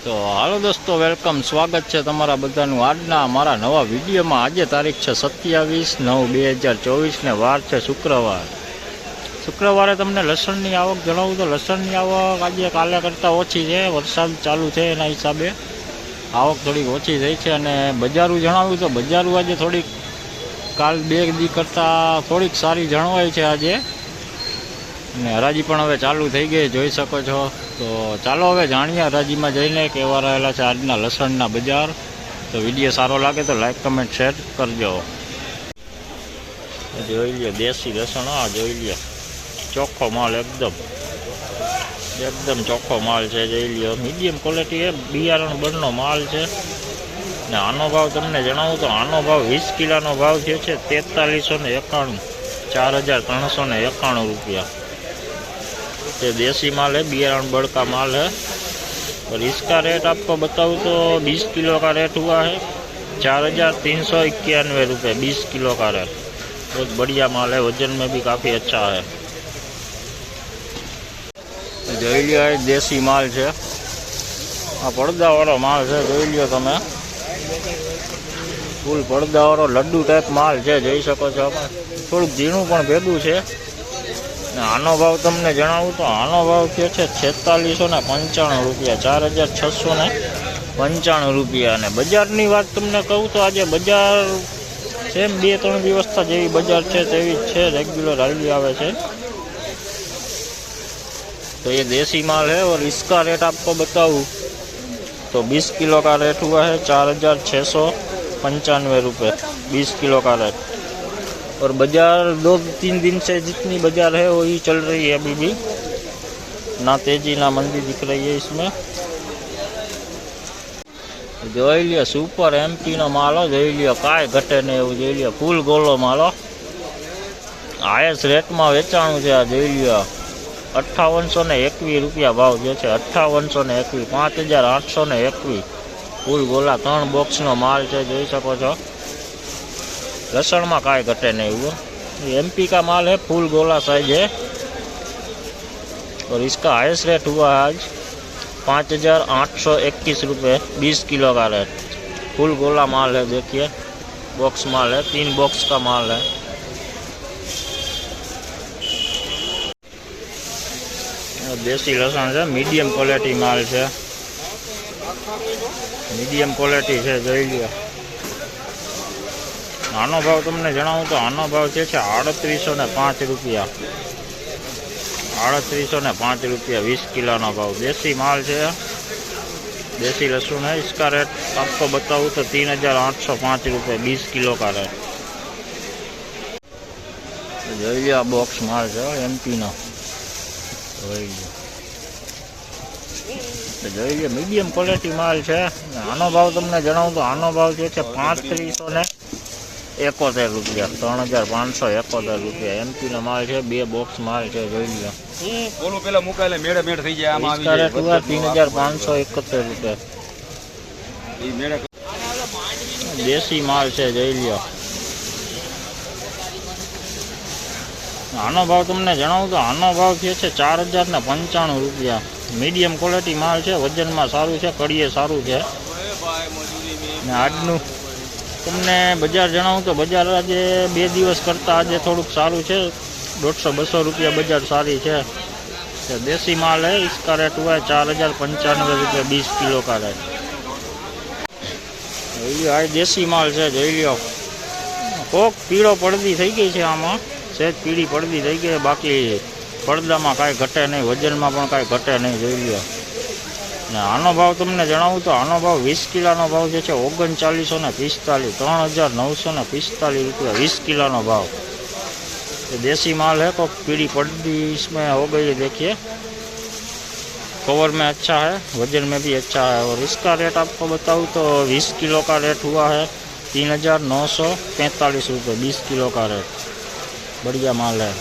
તો હાલો દોસ્તો, વેલકમ, સ્વાગત છે તમારા બધાનું આજના મારા નવા વિડીયોમાં। આજે તારીખ છે 27/9/2024 ને વાર છે શુક્રવાર। શુક્રવારે તમને લસણની આવક જણાવું તો લસણની આવક આજે કાલે કરતાં ઓછી છે। વરસાદ ચાલુ છે એના હિસાબે આવક થોડીક ઓછી થઈ છે। અને બજારું જણાવ્યું તો બજારું આજે થોડીક કાલ બે દી કરતાં થોડીક સારી જણાવાય છે આજે। અને હરાજી પણ હવે ચાલુ થઈ ગઈ, જોઈ શકો છો। તો ચાલો હવે જાણીએ હરાજીમાં જઈને કેવા રહેલા છે આજના લસણના બજાર। તો વિડીયો સારો લાગે તો લાઈક કમેન્ટ શેર કરજો। જોઈ લ્યો દેશી લસણ, આ જોઈ લ્યો ચોખ્ખો માલ, એકદમ ચોખ્ખો માલ છે। જોઈ લ્યો મીડિયમ ક્વોલિટી એ બિયારણ બળનો માલ છે। ને આનો ભાવ તમને જણાવું તો આનો ભાવ 20 કિલોનો ભાવ થયો છે 4391, 4391 रुपया। ये देसी माल है, बियारण बड़ का माल है। और इसका रेट आपको बताऊँ तो 20 किलो का रेट हुआ है 4391 रुपये 20 किलो का रेट। बहुत बढ़िया माल है, वजन में भी काफ़ी अच्छा है। જોઈ લ્યો આ દેશી માલ છે, આ પડદાવાળો માલ છે। જોઈ લ્યો તમે, ફૂલ પડદાવાળો લડ્ડુ ટાઈપ માલ છે, જોઈ શકો છો। થોડુંક ઝીણું પણ ભેગું છે। આનો ભાવ તમને જણાવું તો આનો ભાવ થયો છે 4695 રૂપિયા, 4695 રૂપિયા। અને બજારની વાત તમને કહું તો આજે બજાર સેમ 2-3 દિવસથી જેવી બજાર છે તેવી જ છે, रेगुलर हाली आवे छे। तो ये देसी माल है। और इसका रेट आपको बताऊँ तो 20 किलो का रेट हुआ है 4695 रुपये 20 किलो का रेट। और बाजार 2-3 दिन से जितनी बाजार है वही चल रही है, अभी भी ना तेजी ना मंदी दिख रही है इसमें। જોઈ લ્યો સુપર એમપી નો માલો, જોઈ લ્યો કાંઈ ઘટે નહીં એવું। જોઈ લ્યો ફૂલ ગોલો માલો, હાઈએસ્ટ રેટમાં વેચાણું છે। આ જોઈ લ્યો 5821 રૂપિયા ભાવ જે છે, 5821, 5821 ફૂલ ગોલા 3 બોક્સનો માલ છે, જોઈ શકો છો। लसण में काय घटे नहीं हुआ, एमपी का माल है, फुल गोला साइज है। और इसका हाईएस्ट रेट हुआ है आज 5821 रुपये 20 किलो का रेट। फुल गोला माल है, देखिए बॉक्स माल है, 3 बॉक्स का माल है। देसी लसण है, मीडियम क्वॉलिटी माल है, मीडियम क्वॉलिटी है। જોઈ લ્યો આનો ભાવ તમને જણાવું તો આનો ભાવ છે 3805 રૂપિયા, 3805 रुपया 20 किलो ना भाव। देसी माल है, देसी लहसुन है। इसका रेट आपको बताऊँ तो 3805 रुपये 20 किलो का रेट। જોઈ લો બોક્સ માલ છે એમપી નો, જોઈ લો મીડિયમ ક્વોલિટી માલ છે। આનો ભાવ તમને જણાવું તો આનો ભાવ છે 3571 रुपया, 3571 रुपया एमपी नो माल है। 2 बॉक्स माल है, જોઈ લો। બોલો પેલા મુકાલે મેડે મેડ થઈ જાય, આમાં આવી જાય 3571 रुपया ઈ મેડે। देसी माल है, જોઈ લો। આનો ભાવ તમને જણાવું તો આનો ભાવ છે 4095 રૂપિયા। મીડિયમ ક્વોલિટી માલ છે, વજનમાં સારું છે, કડીએ સારું છે। ને આજનું તમને બજાર જણાવું તો બજાર આજે 2 દિવસ કરતાં આજે થોડુંક સારું છે, 150-200 रुपया बजार सारी है। देसी माल है, इसका रेट हुआ है 4095 रुपये 20 किलो का रेट। आ देसी माल है, જોઈ લ્યો। કોક પીળો પડદી થઈ ગઈ છે, આમાં સહેજ પીળી પડદી થઈ ગઈ, બાકી પડદામાં કાંઈ ઘટે નહીં, વજનમાં પણ કાંઈ ઘટે નહીં, જોઈ લ્યો। ને આનો ભાવ તમને જણાવું તો આનો ભાવ 20 કિલોનો ભાવ જે છે 3945, 3945 रुपया 20 किलो भाव। ये देसी माल है, तो पीली पड्डी इसमें हो गई है, देखिए कवर में अच्छा है, वजन में भी अच्छा है। और इसका रेट आपको बताऊँ तो 20 किलो का रेट हुआ है 3945 रुपये 20 किलो का रेट। बढ़िया माल है।